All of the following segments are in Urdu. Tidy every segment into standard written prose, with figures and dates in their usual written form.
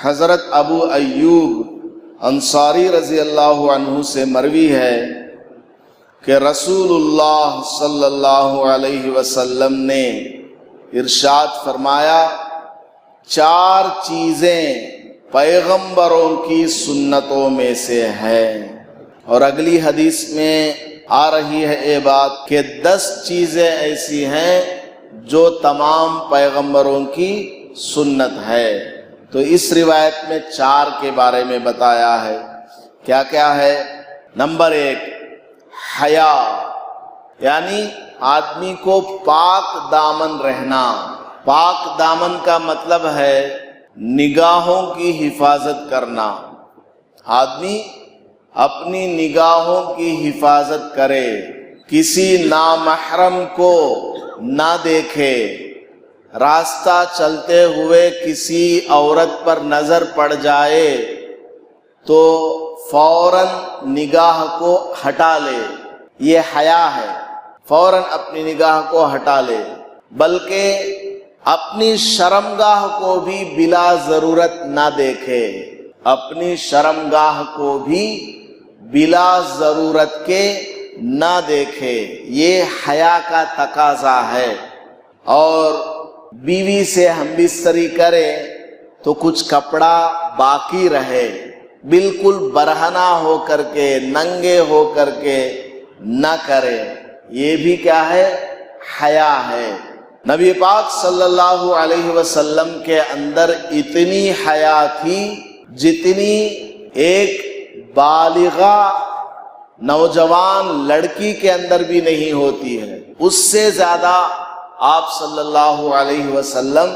حضرت ابو ایوب انصاری رضی اللہ عنہ سے مروی ہے کہ رسول اللہ صلی اللہ علیہ وسلم نے ارشاد فرمایا، 4 چیزیں پیغمبروں کی سنتوں میں سے ہے۔ اور اگلی حدیث میں آ رہی ہے یہ بات کہ 10 چیزیں ایسی ہیں جو تمام پیغمبروں کی سنت ہے۔ تو اس روایت میں 4 کے بارے میں بتایا ہے۔ کیا کیا ہے؟ نمبر 1 حیا، یعنی آدمی کو پاک دامن رہنا۔ پاک دامن کا مطلب ہے نگاہوں کی حفاظت کرنا۔ آدمی اپنی نگاہوں کی حفاظت کرے، کسی نامحرم کو نہ دیکھے، راستہ چلتے ہوئے کسی عورت پر نظر پڑ جائے تو فوراً نگاہ کو ہٹا لے، یہ حیا ہے۔ فوراً اپنی نگاہ کو ہٹا لے، بلکہ اپنی شرمگاہ کو بھی بلا ضرورت نہ دیکھے، اپنی شرمگاہ کو بھی بلا ضرورت کے نہ دیکھے، یہ حیا کا تقاضا ہے۔ اور بیوی سے ہم بستری کرے تو کچھ کپڑا باقی رہے، بالکل برہنہ ہو کر کے، ننگے ہو کر کے نہ کرے، یہ بھی کیا ہے؟ حیا ہے۔ نبی پاک صلی اللہ علیہ وسلم کے اندر اتنی حیا تھی جتنی ایک بالغہ نوجوان لڑکی کے اندر بھی نہیں ہوتی ہے، اس سے زیادہ آپ صلی اللہ علیہ وسلم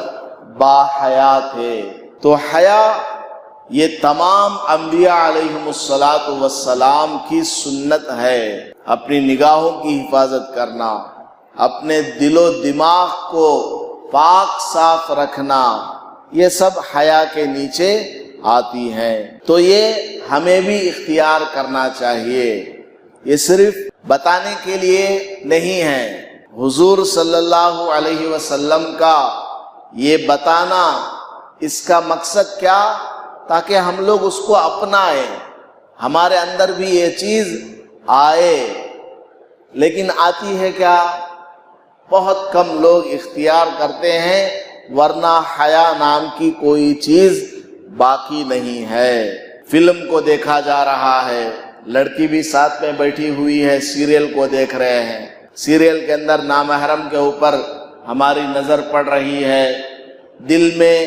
باحیا تھے۔ تو حیا یہ تمام انبیاء علیہم السلام کی سنت ہے۔ اپنی نگاہوں کی حفاظت کرنا، اپنے دل و دماغ کو پاک صاف رکھنا، یہ سب حیا کے نیچے آتی ہیں۔ تو یہ ہمیں بھی اختیار کرنا چاہیے، یہ صرف بتانے کے لیے نہیں ہے۔ حضور صلی اللہ علیہ وسلم کا یہ بتانا، اس کا مقصد کیا؟ تاکہ ہم لوگ اس کو اپنائیں، ہمارے اندر بھی یہ چیز آئے۔ لیکن آتی ہے کیا؟ بہت کم لوگ اختیار کرتے ہیں، ورنہ حیا نام کی کوئی چیز باقی نہیں ہے۔ فلم کو دیکھا جا رہا ہے، لڑکی بھی ساتھ میں بیٹھی ہوئی ہے، سیریل کو دیکھ رہے ہیں، سیریل کے اندر نامحرم کے اوپر ہماری نظر پڑ رہی ہے، دل میں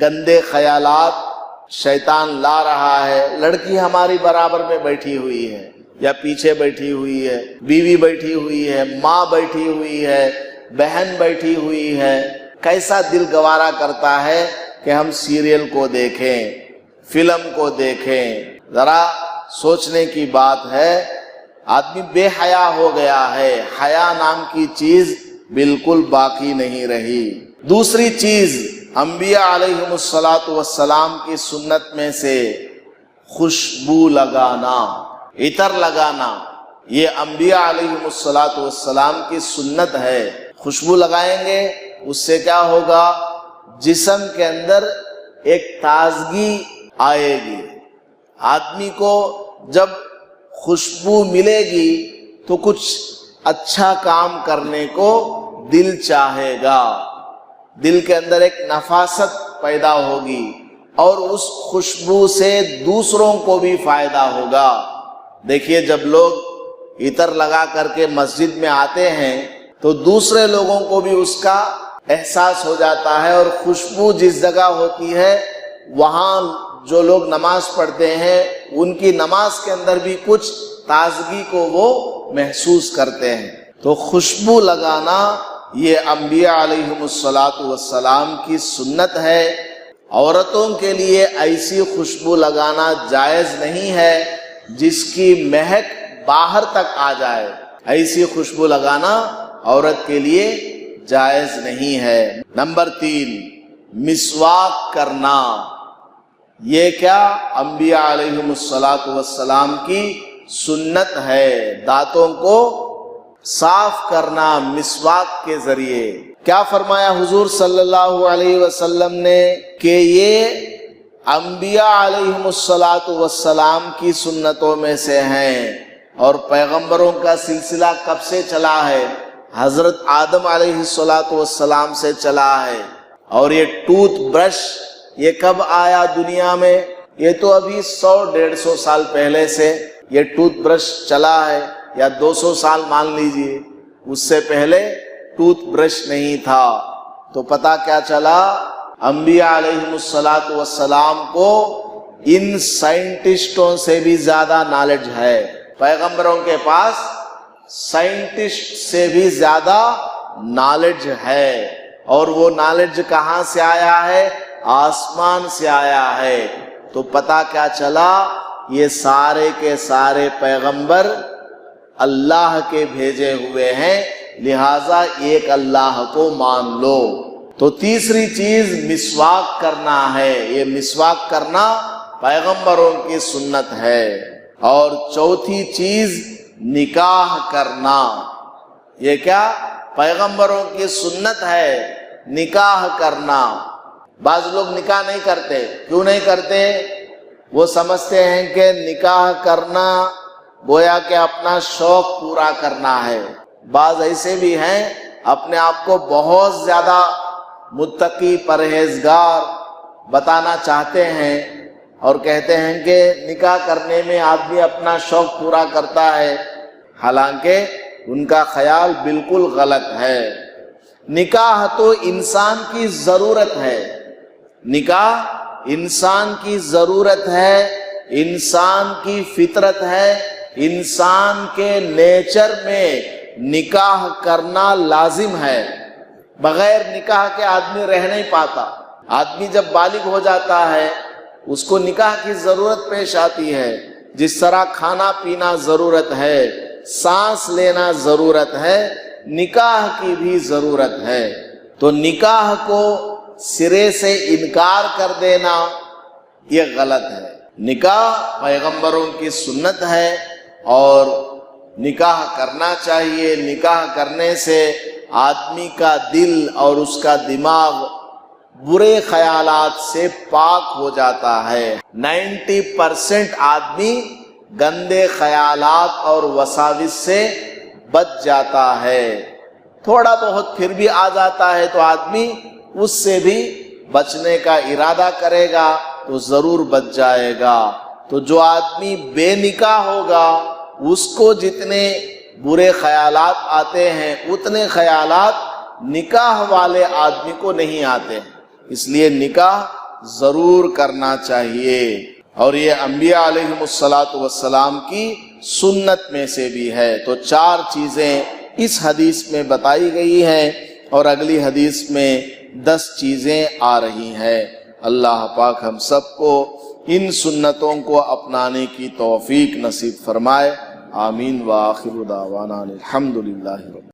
گندے خیالات شیطان لا رہا ہے، لڑکی ہماری برابر میں بیٹھی ہوئی ہے یا پیچھے بیٹھی ہوئی ہے، بیوی بیٹھی ہوئی ہے، ماں بیٹھی ہوئی ہے، بہن بیٹھی ہوئی ہے، کیسا دل گوارا کرتا ہے کہ ہم سیریل کو دیکھیں، فلم کو دیکھیں۔ ذرا سوچنے کی بات ہے، آدمی بے حیا ہو گیا ہے، حیا نام کی چیز بالکل باقی نہیں رہی۔ دوسری چیز انبیاء علیہم السلام کی سنت میں سے خوشبو لگانا، عطر لگانا، یہ انبیاء علیہم السلام کی سنت ہے۔ خوشبو لگائیں گے، اس سے کیا ہوگا؟ جسم کے اندر ایک تازگی آئے گی۔ آدمی کو جب خوشبو ملے گی تو کچھ اچھا کام کرنے کو دل چاہے گا، دل کے اندر ایک نفاست پیدا ہوگی، اور اس خوشبو سے دوسروں کو بھی فائدہ ہوگا۔ دیکھیے، جب لوگ عطر لگا کر کے مسجد میں آتے ہیں تو دوسرے لوگوں کو بھی اس کا احساس ہو جاتا ہے، اور خوشبو جس جگہ ہوتی ہے وہاں جو لوگ نماز پڑھتے ہیں ان کی نماز کے اندر بھی کچھ تازگی کو وہ محسوس کرتے ہیں۔ تو خوشبو لگانا یہ انبیاء علیہم السلام کی سنت ہے۔ عورتوں کے لیے ایسی خوشبو لگانا جائز نہیں ہے جس کی مہک باہر تک آ جائے، ایسی خوشبو لگانا عورت کے لیے جائز نہیں ہے۔ نمبر 3 مسواک کرنا، یہ کیا؟ انبیاء علیہم السلام کی سنت ہے۔ دانتوں کو صاف کرنا مسواک کے ذریعے۔ کیا فرمایا حضور صلی اللہ علیہ وسلم نے کہ یہ انبیاء علیہم السلام کی سنتوں میں سے ہیں، اور پیغمبروں کا سلسلہ کب سے چلا ہے؟ حضرت آدم علیہ السلام سے چلا ہے۔ اور یہ ٹوتھ برش یہ کب آیا دنیا میں؟ یہ تو ابھی 100-150 سال پہلے سے یہ ٹوتھ برش چلا ہے، یا 200 سال مان لیجئے، اس سے پہلے ٹوتھ برش نہیں تھا۔ تو پتہ کیا چلا؟ انبیاء علیہم السلام کو ان سائنٹسٹوں سے بھی زیادہ نالج ہے۔ پیغمبروں کے پاس سائنٹسٹ سے بھی زیادہ نالج ہے، اور وہ نالج کہاں سے آیا ہے؟ آسمان سے آیا ہے۔ تو پتہ کیا چلا؟ یہ سارے کے سارے پیغمبر اللہ کے بھیجے ہوئے ہیں، لہٰذا ایک اللہ کو مان لو۔ تو تیسری چیز مسواک کرنا ہے، یہ مسواک کرنا پیغمبروں کی سنت ہے۔ اور چوتھی چیز نکاح کرنا، یہ کیا؟ پیغمبروں کی سنت ہے نکاح کرنا۔ بعض لوگ نکاح نہیں کرتے، کیوں نہیں کرتے؟ وہ سمجھتے ہیں کہ نکاح کرنا گویا کہ اپنا شوق پورا کرنا ہے۔ بعض ایسے بھی ہیں اپنے آپ کو بہت زیادہ متقی پرہیزگار بتانا چاہتے ہیں، اور کہتے ہیں کہ نکاح کرنے میں آدمی اپنا شوق پورا کرتا ہے، حالانکہ ان کا خیال بالکل غلط ہے۔ نکاح تو انسان کی ضرورت ہے، نکاح انسان کی ضرورت ہے، انسان کی فطرت ہے، انسان کے نیچر میں نکاح کرنا لازم ہے۔ بغیر نکاح کے آدمی رہ نہیں پاتا۔ آدمی جب بالغ ہو جاتا ہے اس کو نکاح کی ضرورت پیش آتی ہے، جس طرح کھانا پینا ضرورت ہے، سانس لینا ضرورت ہے، نکاح کی بھی ضرورت ہے۔ تو نکاح کو سرے سے انکار کر دینا یہ غلط ہے۔ نکاح پیغمبروں کی سنت ہے، اور نکاح کرنا چاہیے۔ نکاح کرنے سے آدمی کا دل اور اس کا دماغ برے خیالات سے پاک ہو جاتا ہے۔ 90% آدمی گندے خیالات اور وساوس سے بچ جاتا ہے۔ تھوڑا بہت پھر بھی آ جاتا ہے تو آدمی اس سے بھی بچنے کا ارادہ کرے گا تو ضرور بچ جائے گا۔ تو جو آدمی بے نکاح ہوگا اس کو جتنے برے خیالات آتے ہیں اتنے خیالات نکاح والے آدمی کو نہیں آتے، اس لیے نکاح ضرور کرنا چاہیے۔ اور یہ انبیاء علیہم السلام کی سنت میں سے بھی ہے۔ تو 4 چیزیں اس حدیث میں بتائی گئی ہیں، اور اگلی حدیث میں 10 چیزیں آ رہی ہیں۔ اللہ پاک ہم سب کو ان سنتوں کو اپنانے کی توفیق نصیب فرمائے۔ آمین۔ وآخر دعوانا الحمدللہ۔